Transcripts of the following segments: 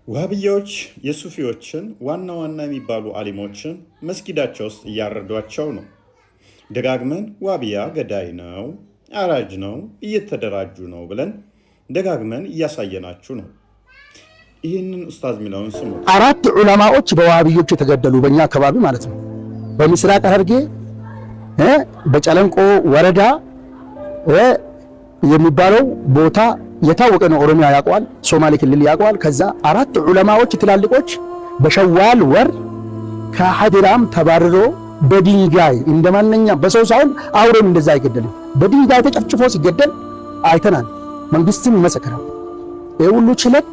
ዋሃብያዎች የሱፊዎችን ዋና ዋና የሚባሉ አሊሞችን መስጊዳቸው ውስጥ እያረዷቸው ነው። ደጋግመን ዋሃብያ ገዳይ ነው፣ አራጅ ነው፣ እየተደራጁ ነው ብለን ደጋግመን እያሳየናችሁ ነው። ይህንን ኡስታዝ ሚለውን ስሙ። 4 ዑለማዎች በዋሃብዮች የተገደሉ በእኛ አካባቢ ማለት ነው። በምስራቅ ሐረርጌ በጨለንቆ ወረዳ የሚባለው ቦታ የታወቀ ነው። ኦሮሚያ ያውቀዋል፣ ሶማሌ ክልል ያውቀዋል። ከዛ 4 ዑለማዎች ትላልቆች በሸዋል ወር ከሐድራም ተባርሮ በድንጋይ እንደማንኛውም በሰው ሳይሆን አውሬም እንደዛ አይገደልም። በድንጋይ ተጨፍጭፎ ሲገደል አይተናል። መንግስትም ይመሰክራል። ይሄ ሁሉ ችለት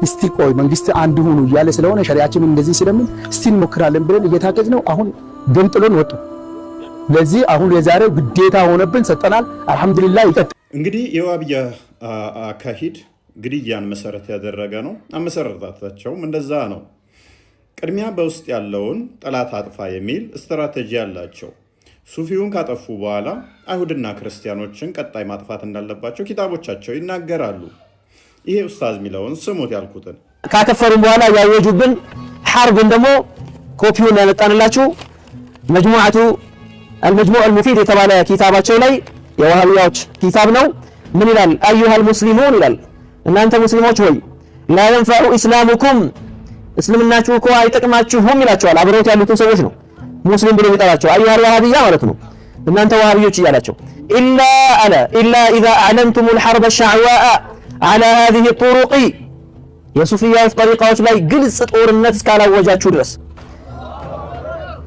እስቲ ቆይ መንግስት አንድ ሁኑ እያለ ስለሆነ ሸሪዓችን እንደዚህ ስለምን እስቲ እንሞክራለን ብለን እየታገዝ ነው። አሁን ገንጥሎን ወጡ። ለዚህ አሁን የዛሬው ግዴታ ሆነብን፣ ሰጠናል። አልহামዱሊላህ ይቀጥል። እንግዲህ የዋሃብያ አካሂድ ግድያን መሰረት ያደረገ ነው። አመሰራረታቸውም እንደዛ ነው። ቅድሚያ በውስጥ ያለውን ጠላት አጥፋ የሚል ስትራቴጂ ያላቸው፣ ሱፊውን ካጠፉ በኋላ አይሁድና ክርስቲያኖችን ቀጣይ ማጥፋት እንዳለባቸው ኪታቦቻቸው ይናገራሉ። ይሄ ኡስታዝ ሚለውን ስሙት ያልኩትን ካከፈሩን በኋላ ያወጁብን ሐርብን ደግሞ ኮፒውን ያመጣንላችሁ መጅሙዓቱ المجموع المفيد የተባለ ኪታባቸው ላይ የዋሃብያዎች ኪታብ ነው። ምን ይላል? አዩሃል ሙስሊሙን ይላል፣ እናንተ ሙስሊሞች ሆይ ላ ينفع اسلامكم እስልምናችሁ እኮ አይጠቅማችሁም ይላቸዋል። አብረውት ያሉትን ሰዎች ነው ሙስሊም ብሎ የሚጠራቸው። አዩሃል ዋሃብያ ማለት ነው፣ እናንተ ዋሃብዮች እያላቸው ኢላ اذا اعلنتم الحرب الشعواء على هذه الطرق የሱፊያዎች ጠሪቃዎች ላይ ግልጽ ጦርነት እስካላወጃችሁ ድረስ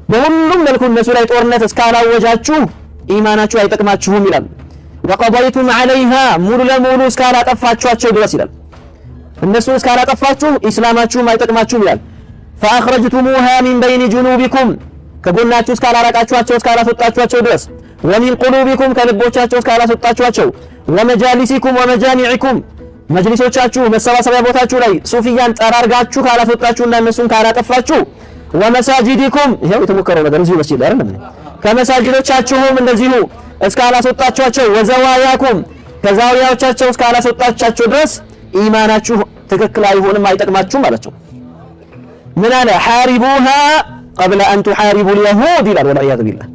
በሁሉም መልኩ እነሱ ላይ ጦርነት እስካላወጃችሁ ኢማናችሁ አይጠቅማችሁም ይላል። ወቀضيتم عليها ሙሉ ለሙሉ እስካላጠፋችኋቸው ድረስ ይላል። እነሱ እስካላጠፋችሁ ኢስላማችሁም አይጠቅማችሁም ይላል። فاخرجتموها من بين جنوبكم ከጎናችሁ እስካላራቃችኋቸው እስካላስወጣችኋቸው ድረስ ومن قلوبكم ከልቦቻቸው እስካላስወጣችኋቸው ومجالسكم ومجامعكم መጅሊሶቻችሁ መሰባሰቢያ ቦታችሁ ላይ ሱፊያን ጠራርጋችሁ ካላስወጣችሁና እነሱን ካላጠፋችሁ ወመሳጂዲኩም ይሄው የተሞከረው ነገር እዚሁ መስጂድ አይደለም። ከመሳጂዶቻችሁም እንደዚሁ እስካላስወጣችኋቸው ወዘዋያኩም ከዛውያዎቻቸው እስካላስወጣቻቸው ድረስ ኢማናችሁ ትክክል አይሆንም፣ አይጠቅማችሁም አላቸው። ምን አለ? ሐሪቡሃ قبل ان تحاربوا اليهود ይላል። ወላሂ ቢላህ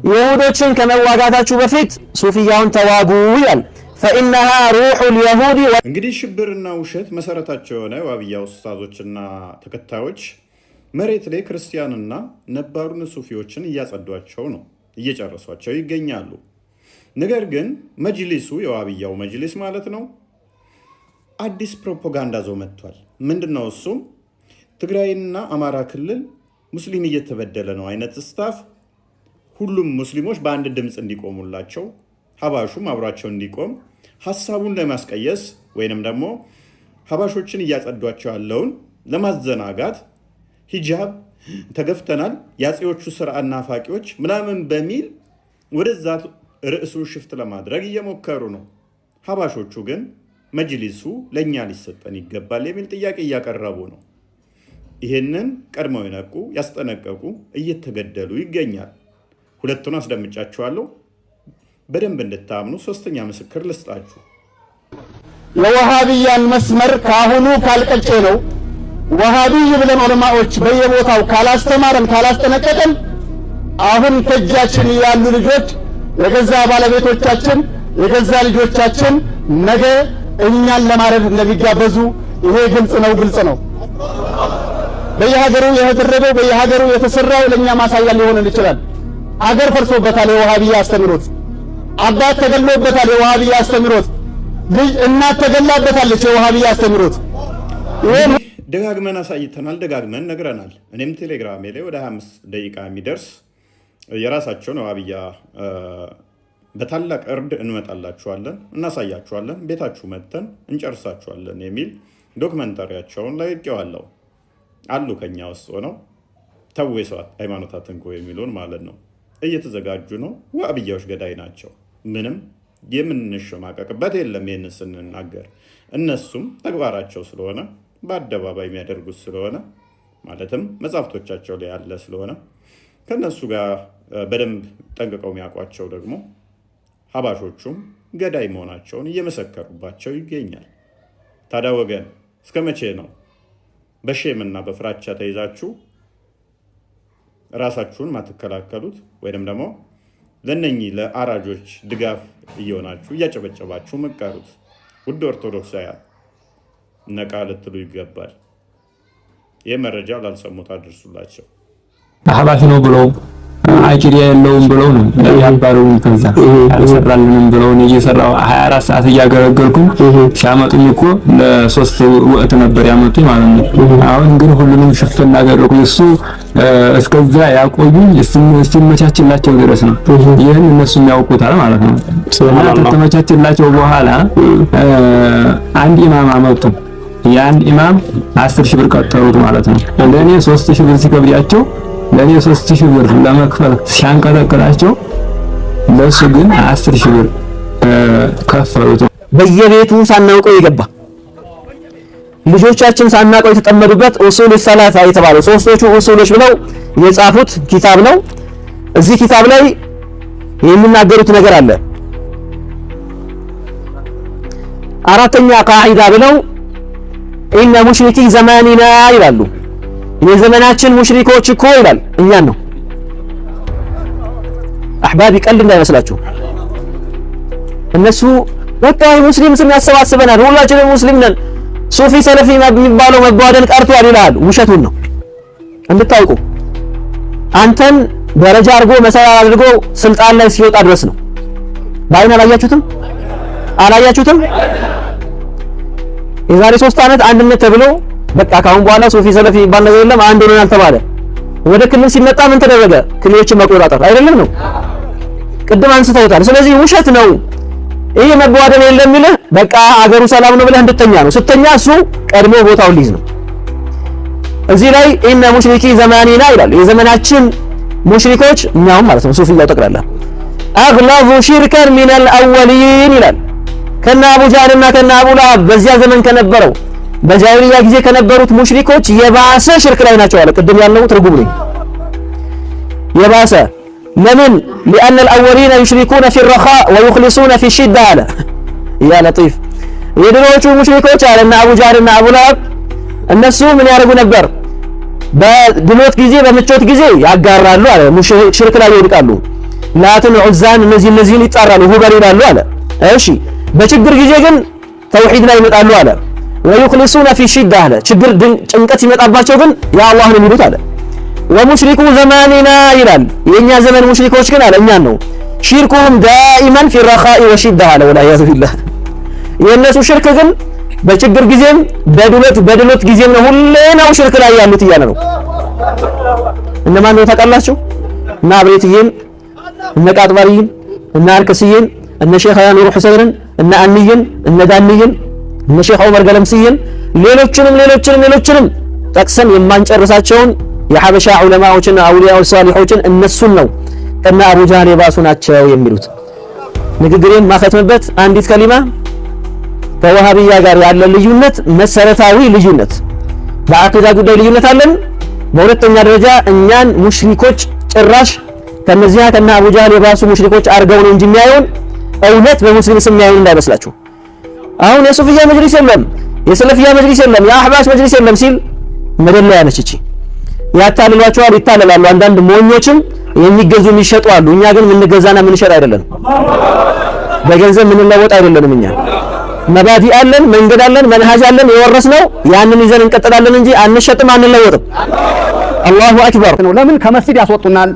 ይሁዶችን ከመዋጋታችሁ በፊት ሱፊያውን ተዋጉ ይላል። فانها روح اليهود እንግዲህ ሽብርና ውሸት መሰረታቸው የሆነ ዋሃብያ ኡስታዞችና ተከታዮች መሬት ላይ ክርስቲያንና ነባሩን ሱፊዎችን እያጸዷቸው ነው፣ እየጨረሷቸው ይገኛሉ። ነገር ግን መጅሊሱ የዋሃብያው መጅሊስ ማለት ነው አዲስ ፕሮፓጋንዳ ዞ መጥቷል። ምንድነው እሱም? ትግራይና አማራ ክልል ሙስሊም እየተበደለ ነው አይነት ስታፍ ሁሉም ሙስሊሞች በአንድ ድምጽ እንዲቆሙላቸው፣ ሀባሹም አብሯቸው እንዲቆም ሐሳቡን ለማስቀየስ ወይንም ደግሞ ሀባሾችን እያጸዷቸው ያለውን ለማዘናጋት ሂጃብ ተገፍተናል፣ ያጼዎቹ ስርዓት ናፋቂዎች ምናምን በሚል ወደዛ ርዕሱ ሽፍት ለማድረግ እየሞከሩ ነው። ሀባሾቹ ግን መጅሊሱ ለኛ ሊሰጠን ይገባል የሚል ጥያቄ እያቀረቡ ነው። ይሄንን ቀድመው የነቁ ያስጠነቀቁ እየተገደሉ ይገኛል። ሁለቱን አስደምጫችኋለሁ በደንብ እንድታምኑ። ሶስተኛ ምስክር ልስጣችሁ። የዋሃብያን መስመር ካሁኑ ካልቀጨ ነው ዋሃብይ ብለን ዑለማዎች በየቦታው ካላስተማረን ካላስጠነቀቀን አሁን ከእጃችን ያሉ ልጆች የገዛ ባለቤቶቻችን የገዛ ልጆቻችን ነገ እኛን ለማረድ እንደሚጋበዙ ይሄ ግልጽ ነው። በየሀገሩ የተደረገው በየሀገሩ የተሰራው ለኛ ማሳያ ሊሆን ይችላል። አገር ፈርሶበታል የዋሃብያ አስተምሮት፣ አባት ተገሎበታል የዋሃብያ አስተምሮት፣ ልጅ እናት ተገላበታለች የዋሃብያ አስተምሮት። ደጋግመን አሳይተናል፣ ደጋግመን ነግረናል። እኔም ቴሌግራሜ ላይ ወደ 25 ደቂቃ የሚደርስ የራሳቸውን ዋሃብያ በታላቅ እርድ እንመጣላችኋለን፣ እናሳያችኋለን፣ ቤታችሁ መተን እንጨርሳችኋለን የሚል ዶክመንታሪያቸውን ለቅቄዋለሁ። አሉ ከኛ ውስጥ ሆነው ተው ሰዋት ሃይማኖታትን እኮ የሚሉን ማለት ነው። እየተዘጋጁ ነው። ዋሃብያዎች ገዳይ ናቸው። ምንም የምንሸማቀቅበት የለም ይህንን ስንናገር። እነሱም ተግባራቸው ስለሆነ በአደባባይ የሚያደርጉት ስለሆነ ማለትም መጻፍቶቻቸው ላይ ያለ ስለሆነ ከነሱ ጋር በደንብ ጠንቅቀው የሚያውቋቸው ደግሞ ሀባሾቹም ገዳይ መሆናቸውን እየመሰከሩባቸው ይገኛል። ታዲያ ወገን እስከ መቼ ነው በሼምና በፍራቻ ተይዛችሁ ራሳችሁን ማትከላከሉት ወይንም ደግሞ ለነኚህ ለአራጆች ድጋፍ እየሆናችሁ እያጨበጨባችሁ መቃሩት? ውድ ኦርቶዶክሳውያን ነቃ ልትሉ ይገባል። ይህ መረጃ ላልሰሙት አድርሱላቸው። አህባሽ ነው ብለው አቂዳ የለውም ብለው ነው ያባረሩን። ከዛ አልሰራልንም ብለው ነው እየሰራው 24 ሰዓት እያገለገልኩ ሲያመጡኝ እኮ ለ3 ወቅት ነበር ያመጡኝ ማለት ነው። አሁን ግን ሁሉንም ሽፍና አደረጉ። እሱ እስከዛ ያቆዩኝ ሲመቻችላቸው ድረስ ነው። ይሄን እነሱም ያውቁታል ማለት ነው። ተመቻችላቸው በኋላ አንድ ኢማም አመጡ። ያን ኢማም 10 ሺህ ብር ቀጠሩት ማለት ነው። ለኔ 3000 ብር ሲከብዳቸው ለኔ 3000 ብር ለመክፈል ሲያንቀጠቅጣቸው ለሱ ግን 10000 ብር ከፈሉት። በየቤቱ ሳናውቀው ይገባ ልጆቻችን ሳናውቀው የተጠመዱበት ኡሱል ሰላሳ የተባለው ሶስቶቹ ኡሱሎች ብለው የጻፉት ኪታብ ነው። እዚህ ኪታብ ላይ የሚናገሩት ነገር አለ። አራተኛ ቃዒዳ ብለው ኢነ ሙሽሪኪ ዘማኒና ይላሉ። የዘመናችን ሙሽሪኮች እኮ ይላል እኛን ነው። አህባቢ ቀልድ እንዳይመስላችሁ። እነሱ በቃ ሙስሊም ስም ያሰባስበናል፣ ሁላችንም ሙስሊም ነን፣ ሱፊ ሰለፊ የሚባለው መጓደል ቀርቷል ይላል። ውሸቱን ነው እንድታውቁ። አንተን ደረጃ አድርጎ መሰላል አድርጎ ስልጣን ላይ ሲወጣ ድረስ ነው። ባይና አላያችሁትም? የዛሬ 3 ዓመት አንድነት ተብሎ በቃ ካሁን በኋላ ሱፊ ሰለፊ የሚባል ነገር የለም አንድ ሆነናል ተባለ። ወደ ክልል ሲመጣ ምን ተደረገ? ክልሎችን መቆጣጠር አይደለም ነው። ቅድም አንስተውታል። ስለዚህ ውሸት ነው ይሄ መጓደል የለም ይልህ በቃ አገሩ ሰላም ነው ብለህ እንድተኛ ነው። ስተኛ እሱ ቀድሞ ቦታውን ሊይዝ ነው። እዚህ ላይ ኢነ ሙሽሪኪ ዘማኒና ይላል። የዘመናችን ሙሽሪኮች እኛውም ማለት ነው ሱፊያው ጠቅላላ አግላቡ ሽርከን ሚነል አወሊን ይላል። ከነ አቡ ጃህልና ከነ አቡ ለሀብ በዚያ ዘመን ከነበረው በጃሂልያ ጊዜ ከነበሩት ሙሽሪኮች የባሰ ሽርክ ላይ ናቸው አለ። ቅድም ያለው ትርጉም ነው የባሰ። ለምን لأن الأولين يشركون في الرخاء ويخلصون في الشدة አለ። ያ ለጢፍ የድሮዎቹ ሙሽሪኮች አለና አቡ ጃህልና አቡ ለሀብ እነሱ ምን ያደርጉ ነበር? በድሎት ጊዜ በምቾት ጊዜ ያጋራሉ አለ። ሽርክ ላይ ይወድቃሉ። ላትን ዑዛን እነዚህን ይጣራሉ፣ ሁበል ይላሉ አለ። እሺ በችግር ጊዜ ግን ተውሂድ ላይ ይመጣሉ አለ። ወይخلصون في الشدة አለ። ችግር ጭንቀት ሲመጣባቸው ግን ያ አላህ ነው የሚሉት አለ። ወሙሽሪኩ ዘማኒና ይላል። የኛ ዘመን ሙሽሪኮች ግን አለ እኛን ነው ሽርኩሁም ዳኢመን في الرخاء والشدة አለ። ወላሂ ቢላህ የነሱ ሽርክ ግን በችግር ጊዜም በድሎት ጊዜም ነው ሁሌ ነው ሽርክ ላይ ያሉት እያለ ነው። እነማን ነው ታውቃላችሁ? እና አብሬትዬን እነ ቃጥባሪን እነ አልከስዬን እነ ሼኽ ኑር ሁሰይንን እነ አንይን እነ ዳንይን እነ ሼኽ ዑመር ገለምስይን ሌሎችንም ጠቅሰን የማንጨርሳቸውን የሐበሻ ዑለማዎችና አውሊያው ሷሊሖችን እነሱን ነው ከነ አቡ ጃህል የባሱ ናቸው የሚሉት። ንግግሬን ማከትምበት አንዲት ከሊማ ከወሃቢያ ጋር ያለ ልዩነት መሰረታዊ ልዩነት፣ በአቂዳ ጉዳይ ልዩነት አለን። በሁለተኛ ደረጃ እኛን ሙሽሪኮች ጭራሽ ከነዚያ ከነ አቡ ጃህል የባሱ ሙሽሪኮች አርገው ነው እንጂ የሚያዩን እውነት በሙስሊም ስም የሚያዩን እንዳይመስላችሁ። አሁን የሱፊያ መጅሊስ የለም፣ የሰለፊያ መጅሊስ የለም፣ የአህባሽ መጅሊስ የለም ሲል መደለያ ነች እቺ። ያታልሏቸዋል፣ ይታለላሉ። አንዳንድ ሞኞችም የሚገዙ የሚሸጡ አሉ። እኛ ግን ምንገዛና ምንሸጥ አይደለም፣ በገንዘብ ምንለወጥ አይደለንም። እኛ መባዲ አለን፣ መንገድ አለን፣ መንሃጅ አለን፣ የወረስነው ያንን ይዘን እንቀጥላለን እንጂ አንሸጥም፣ አንለወጥም። አላሁ አክበር ነው። ለምን ከመስጂድ ያስወጡናል?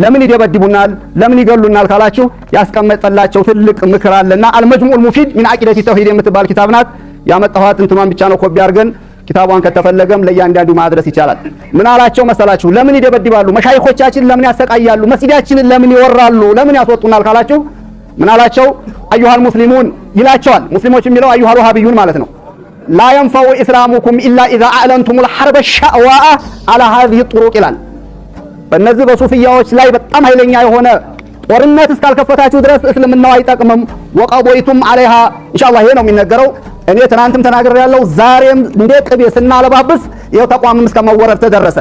ለምን ይደበድቡናል? ለምን ይገሉናል ካላችሁ ያስቀመጠላቸው ትልቅ ምክር አለና አልመጅሙዑል ሙፊድ ሚን አቂደቲ ተውሂድ የምትባል ኪታብ ናት። ያመጣኋት እንትማን ብቻ ነው ኮፒ አድርገን ኪታቧን ከተፈለገም ለእያንዳንዱ ማድረስ ይቻላል። ምን አላቸው መሰላችሁ? ለምን ይደበድባሉ? መሻይኾቻችን ለምን ያሰቃያሉ? መስጂዳችንን ለምን ይወራሉ? ለምን ያስወጡናል ካላችሁ ምን አላቸው? አዩሃል ሙስሊሙን ይላቸዋል። ሙስሊሞች የሚለው አዩሃል ወሃቢዩን ማለት ነው። ላ የንፈዑ ኢስላሙኩም ኢላ ኢዛ አዕለንቱሙል ሐርበ ሸዕዋአ አላ ሃዚሂ ጡሩቅ ይላል። በእነዚህ በሱፊያዎች ላይ በጣም ኃይለኛ የሆነ ጦርነት እስካልከፈታችሁ ድረስ እስልምናው አይጠቅምም። ወቀቦይቱም አለይሃ ኢንሻአላህ ይሄ ነው የሚነገረው። እኔ ትናንትም ተናግሬያለሁ። ዛሬም እንደ ቅቤ ስናለባብስ ይሄው ተቋምም እስከመወረድ ተደረሰ።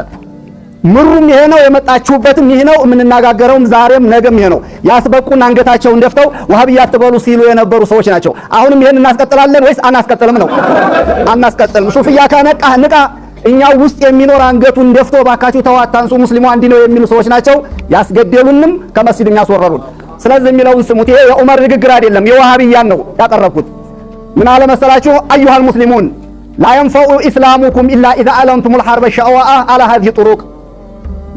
ምሩም ይሄ ነው፣ የመጣችሁበትም ይሄ ነው፣ የምንነጋገረውም ዛሬም ነገም ይሄ ነው። ያስበቁን አንገታቸውን ደፍተው ወሃቢያ አትበሉ ሲሉ የነበሩ ሰዎች ናቸው። አሁንም ይሄን እናስቀጥላለን ወይስ አናስቀጥልም ነው? አናስቀጥልም። ሱፊያ ከነቃህ ንቃ፣ እኛው ውስጥ የሚኖር አንገቱን ደፍቶ ባካችሁ ተዋታንሱ ሙስሊሙ አንድ ነው የሚሉ ሰዎች ናቸው ያስገደሉንም ከመስጂድ ያስወረሩን። ስለዚህ የሚለውን ስሙት። ይሄ የዑመር ንግግር አይደለም የዋሃብያን ነው ያቀረብኩት። ምን አለ መሰላችሁ? አዩሃል ሙስሊሙን ላ ينفع ኢስላሙኩም ኢላ ኢዛ አለምቱም الحرب الشواء على هذه الطرق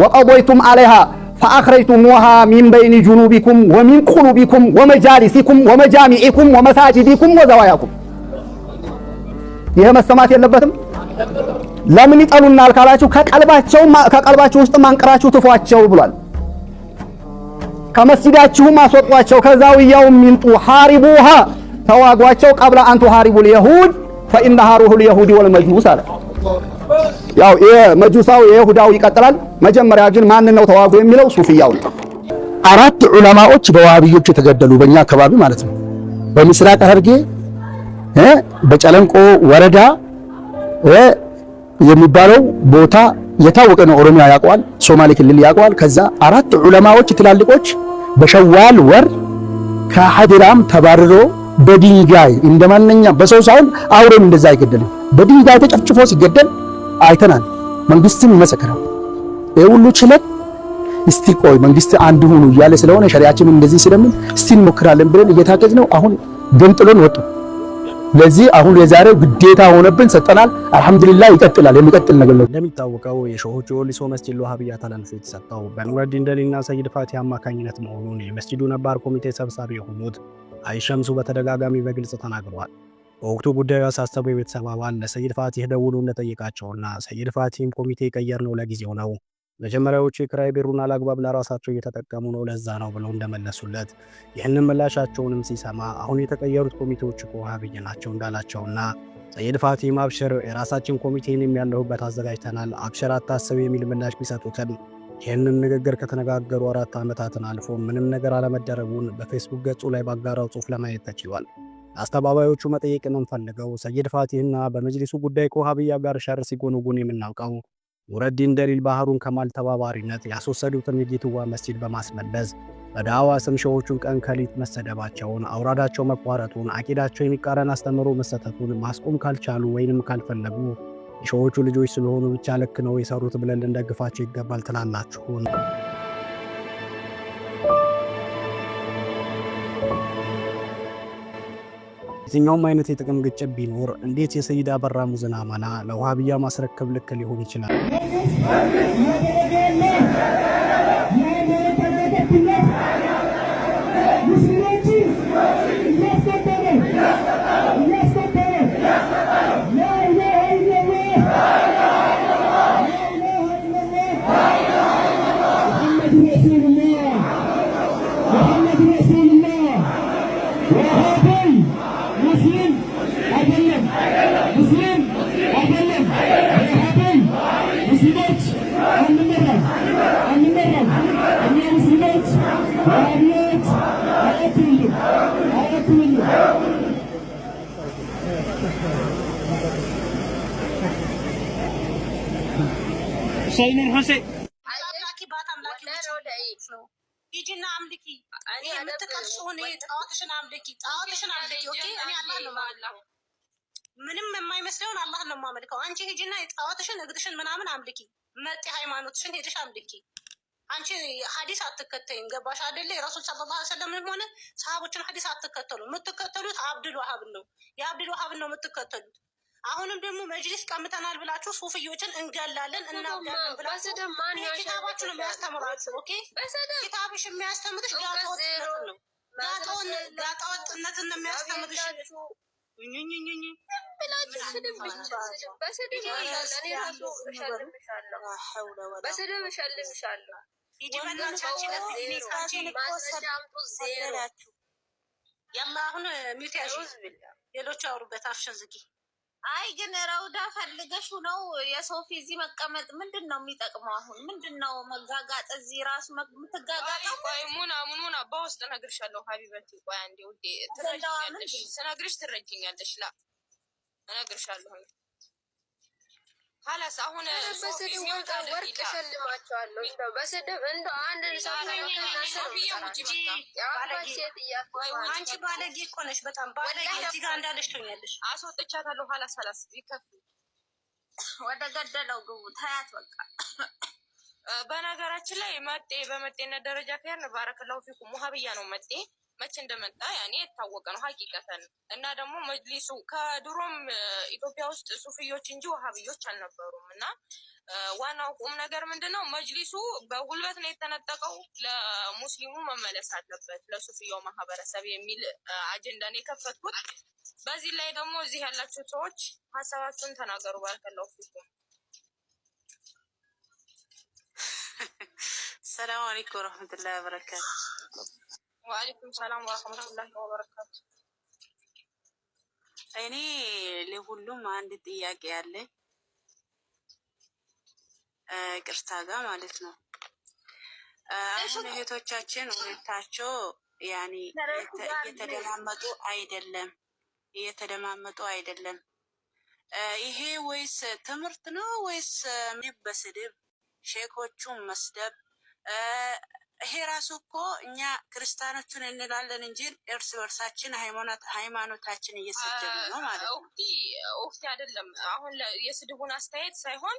وقضيتم عليها فأخرجتموها من بين جنوبكم ومن قلوبكم ومجالسكم ومجامعكم ومساجدكم وزواياكم. ይሄ መሰማት የለበትም። ለምን ይጠሉናል ካላችሁ ከቀልባቸው ውስጥ ማንቀራችሁ ትፏቸው ብሏል። ከመስጂዳችሁም አስወጧቸው ከዛውያው ሚንጡ ሐሪቡሃ ተዋጓቸው ቀብለ አንቱ ሐሪቡል የሁድ فإنها روح اليهود والمجوس አለ። ያው የመጁሳው የይሁዳው ይቀጥላል። መጀመሪያ ግን ማን ነው ተዋጉ የሚለው ሱፊያው ነው። አራት ዑለማዎች በዋሃብዮች የተገደሉ በእኛ አካባቢ ማለት ነው። በምስራቅ ሐረርጌ በጨለንቆ ወረዳ የሚባለው ቦታ የታወቀ ነው። ኦሮሚያ ያውቀዋል፣ ሶማሌ ክልል ያውቀዋል። ከዛ አራት ዑለማዎች ትላልቆች በሸዋል ወር ከሐድራም ተባርሮ በድንጋይ እንደማንኛውም በሰው ሳይሆን አውሬም እንደዛ አይገደልም። በድንጋይ ተጨፍጭፎ ሲገደል አይተናል። መንግስትም ይመሰክራል። ይሄ ሁሉ ችለት እስቲ ቆይ መንግስት አንድ ሆኑ እያለ ስለሆነ ሸሪዓችን እንደዚህ ስለምን እስቲ እንሞክራለን ብለን እየታገዝ ነው። አሁን ገንጥሎን ወጡ። ለዚህ አሁን የዛሬው ግዴታ ሆነብን ሰጠናል። አልহামዱሊላህ ይቀጥላል። የሚቀጥል ነገር ነው። እንደሚታወቀው የሾሆቹ ወሊሶ መስጂድ ለዋሃብያ ተላልፎ የተሰጠው በኑረዲን ደሊልና ሰይድ ፋቲ አማካኝነት መሆኑን የመስጂዱ ነባር ኮሚቴ ሰብሳቢ የሆኑት አይሸምሱ በተደጋጋሚ በግልጽ ተናግረዋል። በወቅቱ ጉዳዩ ያሳሰበው የቤተሰብ አባል ለሰይድ ፋቲህ ደውሎ እንደጠየቃቸውና ሰይድ ፋቲህም ኮሚቴ ቀየር ነው ለጊዜው ነው፣ መጀመሪያዎቹ የክራይ ቤሩን አላግባብ ለራሳቸው እየተጠቀሙ ነው ለዛ ነው ብለው እንደመለሱለት፣ ይህንን ምላሻቸውንም ሲሰማ አሁን የተቀየሩት ኮሚቴዎች እኮ ዋሃብያ ናቸው እንዳላቸውና ሰይድ ፋቲህም አብሽር የራሳችን ኮሚቴንም ያለሁበት አዘጋጅተናል አብሽር አታስብ የሚል ምላሽ ቢሰጡትም ይህንን ንግግር ከተነጋገሩ 4 ዓመታትን አልፎ ምንም ነገር አለመደረጉን በፌስቡክ ገጹ ላይ ባጋራው ጽሑፍ ለማየት ተችሏል። አስተባባዮቹ መጠየቅን እንፈልገው ሰይድ ፋቲህና በመጅሊሱ ጉዳይ ከዋሃብያ ጋር ሸር ሲጎነጉን የምናውቀው ኑረዲን ደሊል ባህሩን ከማል ተባባሪነት ያስወሰዱትን የጌትዋ መስጂድ በማስመለስ በዳዋ ስም ሸዎቹን ቀን ከሊት መሰደባቸውን አውራዳቸው መቋረጡን አቂዳቸው የሚቃረን አስተምሮ መሰተቱን ማስቆም ካልቻሉ ወይንም ካልፈለጉ የሸዎቹ ልጆች ስለሆኑ ብቻ ልክ ነው የሰሩት ብለን እንደግፋቸው ይገባል ትላላችሁ? የትኛውም አይነት የጥቅም ግጭት ቢኖር እንዴት የሰይድ አበራ ሙዝን አማና ለዋሃብያ ማስረከብ ልክ ሊሆን ይችላል? ሰይነን ሆሴ አምላኪ ባት አምላኪ ነው ይጂና አምልኪ እኔ የምትቀርሽ ሆነ ጣዖትሽን አምልኪ ኦኬ እኔ አላህ ነው ማለት ምንም የማይመስለውን አላህ ነው ማመልከው አንቺ ሂጂና ጣዖትሽን እግድሽን ምናምን አምልኪ መጤ ሃይማኖትሽን ሄድሽ አምልኪ አንቺ ሐዲስ አትከተይም ገባሽ አይደለ የረሱል ሰለላሁ ዐለይሂ ወሰለም ሆነ ሰሃቦችን ሐዲስ አትከተሉ የምትከተሉት አብዱል ወሃብ ነው የአብዱል ወሃብ ነው የምትከተሉት አሁንም ደግሞ መጅሊስ ቀምተናል ብላችሁ ሱፊዮችን እንገላለን እናብዳለን ብላችሁ ኪታባችሁ ነው የሚያስተምራችሁ ኦኬ ኪታብሽ የሚያስተምርሽ ጋጠወጥነት ነው የሚያስተምርሽ ኝኝኝኝ ብላችሁ በስድብ እሸልምሻለሁ ያላ አሁን ሚውት ያዥ ሌሎች አውሩበት አፍሽን ዝጊ አይ ግን ረውዳ ፈልገሽ ነው የሶፊ እዚህ መቀመጥ ምንድነው የሚጠቅመው አሁን ምንድነው መጋጋጥ እዚህ ራስ ምትጋጋጣው ቆይ ሙና በውስጥ ነግርሻለሁ ሀቢበቲ ቆይ አንዴ ውዴ ትረጂኛለሽ ስነግርሽ ትረጂኛለሽ ላ እነግርሻለሁ ሀላስ አሁን ሶፊ ሚውት ወርቅ ሸልማቸዋለሁ እንደው በስድብ እንደው አንድ አንቺ ባለጌ እኮ ነሽ በጣም ባለጌ እዚህ ጋር እንዳለሽ ትሆኛለሽ አስወጥቻታለሁ ሀላስ ይከፍ ወደ ወደ ገደለው ግቡ ታያት በቃ በነገራችን ላይ መጤ በመጤነት ደረጃ ከሄድን ባረከላሁ ፊኩም ወሃብያ ነው መጤ መቼ እንደመጣ ያኔ የታወቀ ነው ሀቂቀተን። እና ደግሞ መጅሊሱ ከድሮም ኢትዮጵያ ውስጥ ሱፍዮች እንጂ ወሃብዮች አልነበሩም። እና ዋናው ቁም ነገር ምንድነው መጅሊሱ በጉልበት ነው የተነጠቀው፣ ለሙስሊሙ መመለስ አለበት ለሱፍያው ማህበረሰብ የሚል አጀንዳ ነው የከፈትኩት። በዚህ ላይ ደግሞ እዚህ ያላችሁ ሰዎች ሀሳባችሁን ተናገሩ። ባረከላሁ ፊኩም። ሰላም አለይኩም ወራህመቱላሂ ወበረካቱ። ወአለይኩም ሰላም ወራህመቱላሂ ወበረካቱ። እኔ ለሁሉም አንድ ጥያቄ አለ ቅርታ ጋር ማለት ነው። አሁን እህቶቻችን ሁለታቸው ያኔ እየተደማመጡ አይደለም። ይሄ ወይስ ትምህርት ነው ወይስ በስድብ ሼኮቹን መስደብ? ይሄ ራሱ እኮ እኛ ክርስቲያኖቹን እንላለን እንጂ እርስ በርሳችን ሃይማኖታችን እየሰደቡ ነው ማለት ነው። ኦፍቲ አይደለም። አሁን የስድቡን አስተያየት ሳይሆን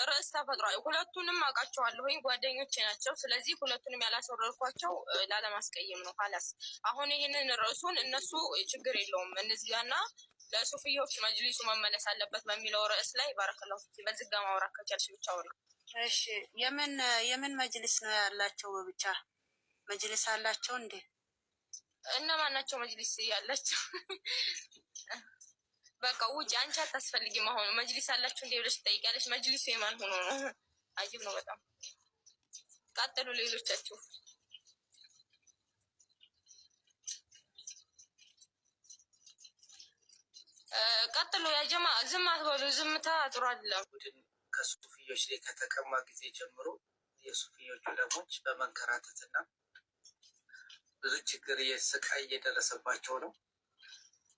ርዕስ ተፈጥሯል። ሁለቱንም አውቃቸዋለሁኝ ጓደኞቼ ናቸው። ስለዚህ ሁለቱንም ያላስወረድኳቸው ላለማስቀየም ነው። ካላስ አሁን ይህንን ርዕሱን እነሱ ችግር የለውም እንዝጋና ለሱፍዮች መጅሊሱ መመለስ አለበት በሚለው ርዕስ ላይ ባረከላሁ ፊክ በዝጋ ማውራት ከቻልሽ ብቻ ወሬ። እሺ የምን መጅሊስ ነው ያላቸው? በብቻ መጅሊስ አላቸው እንዴ? እነማን ናቸው መጅሊስ ያላቸው? በቃ ውጭ አንቺ አታስፈልጊም። አሁን መጅሊስ አላችሁ እንዴ ብለሽ ትጠይቂያለሽ። መጅሊሱ የማን ሆኖ ነው? አጅብ ነው በጣም። ቀጥሉ ሌሎቻችሁ። ቀጥሉ ያ ጀማ። ዝም አትበሉ። ዝምታ ጥሩ አይደለም። ከሱፍዮች ላይ ከተቀማ ጊዜ ጀምሮ የሱፍዮቹ ዑለሞች በመንከራተትና ብዙ ችግር ስቃይ እየደረሰባቸው ነው።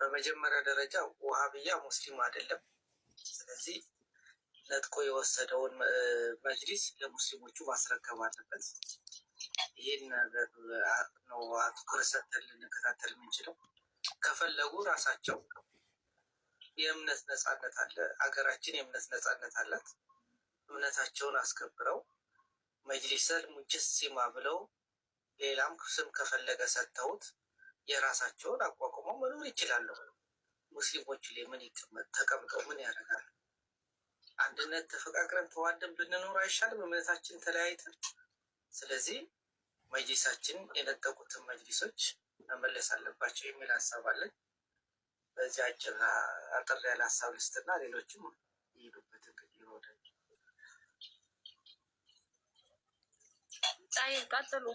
በመጀመሪያ ደረጃ ወሃብያ ሙስሊም አይደለም። ስለዚህ ነጥቆ የወሰደውን መጅሊስ ለሙስሊሞቹ ማስረከብ አለበት። ይህን ነገር ነው አትኩረት ሰጥተን ልንከታተል የምንችለው። ከፈለጉ ራሳቸው የእምነት ነጻነት አለ፣ ሀገራችን የእምነት ነጻነት አላት። እምነታቸውን አስከብረው መጅሊሰል ሙጀሲማ ብለው ሌላም ስም ከፈለገ ሰጥተውት የራሳቸውን አቋቁመው መኖር ይችላሉ። ሙስሊሞቹ ላይ ምን ተቀምጠው ምን ያደርጋሉ? አንድነት ተፈቃቅረን ተዋደን ብንኖር አይሻልም? እምነታችን ተለያይተን። ስለዚህ መጅሊሳችን የነጠቁትን መጅሊሶች መመለስ አለባቸው የሚል ሀሳብ አለን። በዚህ አጠር ያለ ሀሳብ ልስጥና ሌሎችም ይሄዱበት ይሆናል። አይ ቀጥሉ።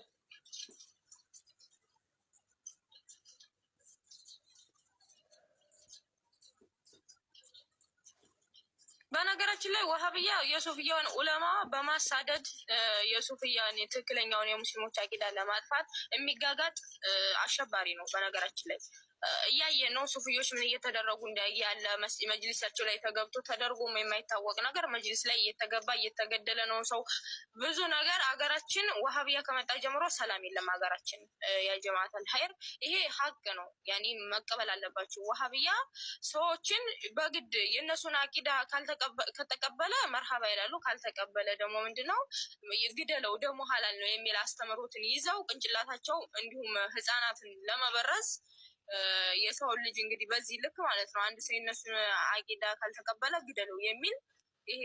በነገራችን ላይ ወሃብያ የሱፍያውን ዑለማ በማሳደድ የሱፍያን ትክክለኛውን የሙስሊሞች አቂዳ ለማጥፋት የሚጋጋጥ አሸባሪ ነው። በነገራችን ላይ እያየን ነው ሱፍዮች ምን እየተደረጉ ያለ መጅሊሳቸው ላይ ተገብቶ ተደርጎ የማይታወቅ ነገር መጅሊስ ላይ እየተገባ እየተገደለ ነው ሰው ብዙ ነገር። አገራችን ወሃብያ ከመጣ ጀምሮ ሰላም የለም አገራችን። ያ ጀማዓተል ኸይር ይሄ ሀቅ ነው፣ ያኔ መቀበል አለባችሁ። ወሃብያ ሰዎችን በግድ የእነሱን አቂዳ ከተቀበለ መርሃባ ይላሉ፣ ካልተቀበለ ደግሞ ምንድነው ግደለው ደግሞ ሀላል ነው የሚል አስተምሮትን ይዘው ቅንጭላታቸው እንዲሁም ህፃናትን ለመበረዝ የሰው ልጅ እንግዲህ በዚህ ልክ ማለት ነው። አንድ ሰው የነሱን አቂዳ ካልተቀበለ ግደለው የሚል ይሄ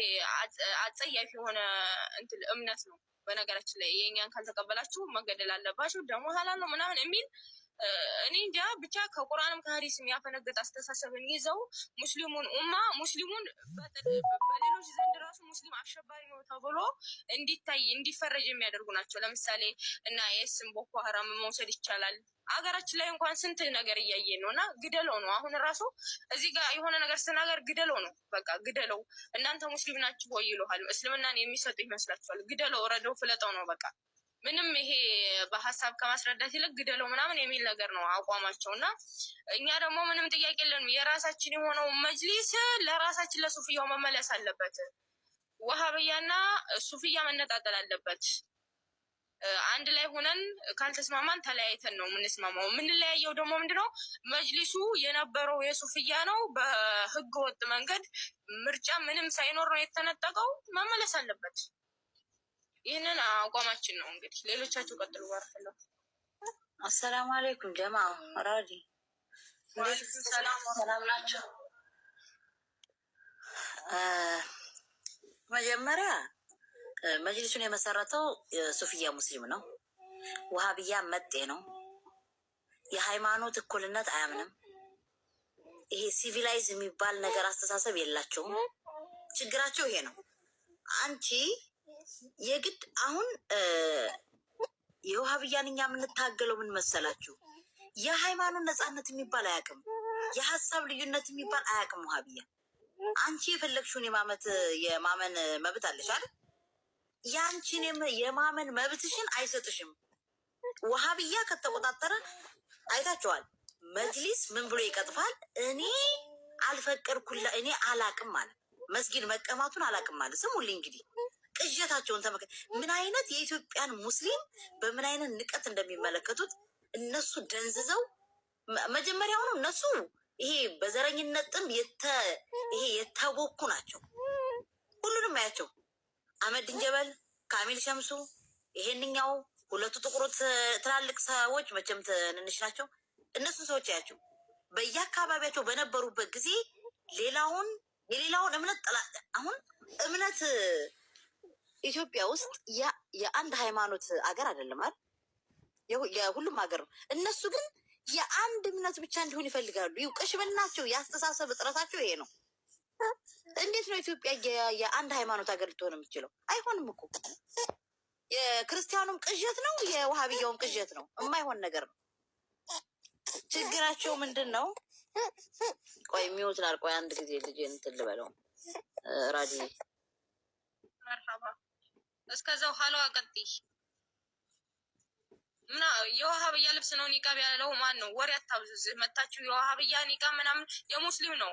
አጸያፊ የሆነ እንትን እምነት ነው። በነገራችን ላይ የኛን ካልተቀበላችሁ መገደል አለባችሁ ደግሞ ሀላል ነው ምናምን የሚል እኔ እንጃ ብቻ ከቁርአንም ከሀዲስም ያፈነገጠ አስተሳሰብን ይዘው ሙስሊሙን ኡማ ሙስሊሙን በሌሎች ዘንድ ራሱ ሙስሊም አሸባሪ ነው ተብሎ እንዲታይ እንዲፈረጅ የሚያደርጉ ናቸው። ለምሳሌ እና የስም ቦኮ ሀራም መውሰድ ይቻላል። አገራችን ላይ እንኳን ስንት ነገር እያየን ነው። እና ግደለው ነው አሁን ራሱ እዚህ ጋር የሆነ ነገር ስናገር ግደለው ነው በቃ ግደለው። እናንተ ሙስሊም ናችሁ ወይ ይሉሃል። እስልምናን የሚሰጡ ይመስላችኋል። ግደለው፣ ረደው፣ ፍለጠው ነው በቃ። ምንም ይሄ በሀሳብ ከማስረዳት ይልቅ ግደለው ምናምን የሚል ነገር ነው አቋማቸው። እና እኛ ደግሞ ምንም ጥያቄ የለንም። የራሳችን የሆነው መጅሊስ ለራሳችን ለሱፍያው መመለስ አለበት። ወሃብያና ሱፍያ መነጣጠል አለበት። አንድ ላይ ሆነን ካልተስማማን ተለያይተን ነው የምንስማማው። የምንለያየው ደግሞ ምንድነው? መጅሊሱ የነበረው የሱፍያ ነው። በህገ ወጥ መንገድ ምርጫ ምንም ሳይኖር ነው የተነጠቀው። መመለስ አለበት። ይህንን አቋማችን ነው። እንግዲህ ሌሎቻችሁ ቀጥሉ። ባረከላሁ። አሰላሙ አለይኩም ጀማ ራዲ ሰላም ናቸው። መጀመሪያ መጅሊሱን የመሰረተው ሱፍያ ሙስሊም ነው። ወሃብያ መጤ ነው። የሃይማኖት እኩልነት አያምንም። ይሄ ሲቪላይዝ የሚባል ነገር አስተሳሰብ የላቸውም። ችግራቸው ይሄ ነው። አንቺ የግድ አሁን የወሃብያን እኛ የምንታገለው ምን መሰላችሁ? የሃይማኖት ነፃነት የሚባል አያውቅም። የሀሳብ ልዩነት የሚባል አያውቅም ወሃብያ። አንቺ የፈለግሽውን የማመን መብት አለሽ አይደል? ያንቺን የማመን መብትሽን አይሰጥሽም። ወሃብያ ከተቆጣጠረ አይታችኋል። መጅሊስ ምን ብሎ ይቀጥፋል? እኔ አልፈቀድኩላ እኔ አላቅም ማለት መስጊድ መቀማቱን አላቅም ማለት። ስሙልኝ እንግዲህ ቅዠታቸውን ተመከ ምን አይነት የኢትዮጵያን ሙስሊም በምን አይነት ንቀት እንደሚመለከቱት እነሱ ደንዝዘው መጀመሪያውኑ እነሱ ይሄ በዘረኝነት ጥም ይሄ የተቦኩ ናቸው። ሁሉንም አያቸው። አህመዲን ጀበል፣ ካሚል ሸምሱ፣ ይሄንኛው ሁለቱ ጥቁሮች ትላልቅ ሰዎች መቼም ትንንሽ ናቸው። እነሱን ሰዎች አያቸው። በየአካባቢያቸው በነበሩበት ጊዜ የሌላውን እምነት አሁን እምነት ኢትዮጵያ ውስጥ የአንድ ሃይማኖት አገር አይደለም አይደል? የሁሉም ሀገር ነው። እነሱ ግን የአንድ እምነት ብቻ እንዲሆን ይፈልጋሉ። ቅሽብናቸው፣ የአስተሳሰብ እጥረታቸው ይሄ ነው። እንዴት ነው ኢትዮጵያ የአንድ ሃይማኖት ሀገር ልትሆን የምትችለው? አይሆንም እኮ። የክርስቲያኑም ቅዠት ነው፣ የውሃብያውም ቅዠት ነው። የማይሆን ነገር ነው። ችግራቸው ምንድን ነው? ቆይ የሚወት ቆይ አንድ ጊዜ ልጅ እንትን ልበለው ራዲ መርሐባ። እስከዛው ሀሎ አቀጥይ ምና የዋሃብያ ልብስ ነው ኒቃብ ያለው ማን ነው? ወሬ አታብዙ። መጣችሁ የዋሃብያ ኒቃብ ምናምን የሙስሊም ነው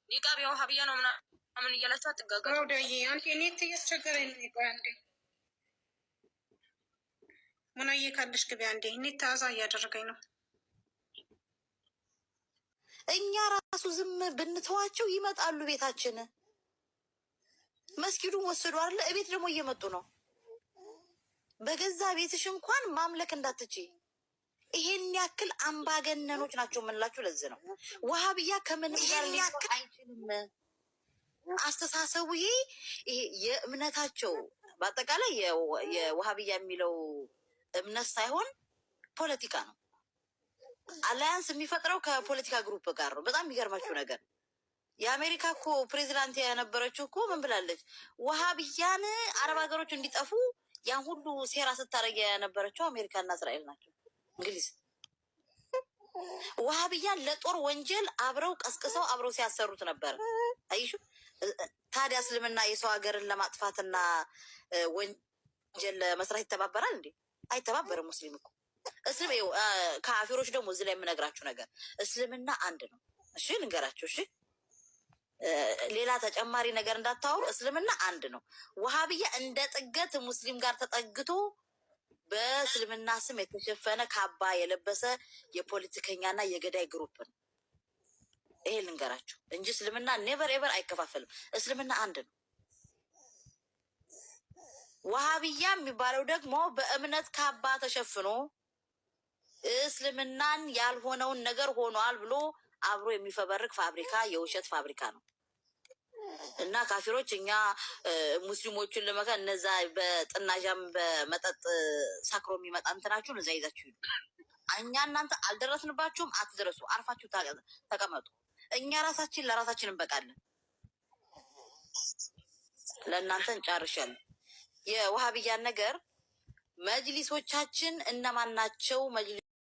ኒቃብ የዋሃብያ ነው ምናምን እያላችሁ አትጋጋሩ። ወደ አንቺ ኔት እያስቸገረኝ ነው። ቆይ አንዴ ሙናዬ ካለሽ ግቢ አንዴ። ኔት ታዛ እያደረገኝ ነው። እኛ ራሱ ዝም ብንተዋቸው ይመጣሉ ቤታችን። መስጊዱን ወሰዱ አይደለ? እቤት ደግሞ እየመጡ ነው። በገዛ ቤትሽ እንኳን ማምለክ እንዳትችይ። ይሄን ያክል አምባገነኖች ናቸው የምንላችሁ ለዚህ ነው። ወሃብያ ከምንም ጋር ሊያክል አይችልም። አስተሳሰቡ ይሄ የእምነታቸው በአጠቃላይ የወሃብያ የሚለው እምነት ሳይሆን ፖለቲካ ነው። አላያንስ የሚፈጥረው ከፖለቲካ ግሩፕ ጋር ነው። በጣም የሚገርማችሁ ነገር የአሜሪካ እኮ ፕሬዚዳንት የነበረችው እኮ ምን ብላለች? ወሃብያን አረብ ሀገሮች እንዲጠፉ ያን ሁሉ ሴራ ስታደርግ የነበረችው አሜሪካና እስራኤል ናቸው። እንግሊዝ ወሃብያን ለጦር ወንጀል አብረው ቀስቅሰው አብረው ሲያሰሩት ነበር። አይሹ ታዲያ እስልምና የሰው ሀገርን ለማጥፋትና ወንጀል ለመስራት ይተባበራል እንዴ? አይተባበርም። ሙስሊም እኮ ካፊሮች ደግሞ እዚህ ላይ የምነግራችሁ ነገር እስልምና አንድ ነው። እሺ ልንገራችሁ። እሺ ሌላ ተጨማሪ ነገር እንዳታወሩ። እስልምና አንድ ነው። ወሃብያ እንደ ጥገት ሙስሊም ጋር ተጠግቶ በእስልምና ስም የተሸፈነ ካባ የለበሰ የፖለቲከኛና የገዳይ ግሩፕ ነው። ይሄ ልንገራችሁ እንጂ እስልምና ኔቨር ኤቨር አይከፋፈልም። እስልምና አንድ ነው። ወሃብያ የሚባለው ደግሞ በእምነት ካባ ተሸፍኖ እስልምናን ያልሆነውን ነገር ሆኗል ብሎ አብሮ የሚፈበርክ ፋብሪካ፣ የውሸት ፋብሪካ ነው። እና ካፊሮች እኛ ሙስሊሞቹን ለመካ እነዛ በጥናዣም በመጠጥ ሳክሮ የሚመጣ እንትናችሁን እዛ ይዛችሁ ሂዱ። እኛ እናንተ አልደረስንባችሁም፣ አትደረሱ። አርፋችሁ ተቀመጡ። እኛ ራሳችን ለራሳችን እንበቃለን። ለእናንተ እንጨርሻለን። የወሃብያን ነገር መጅሊሶቻችን እነማን ናቸው?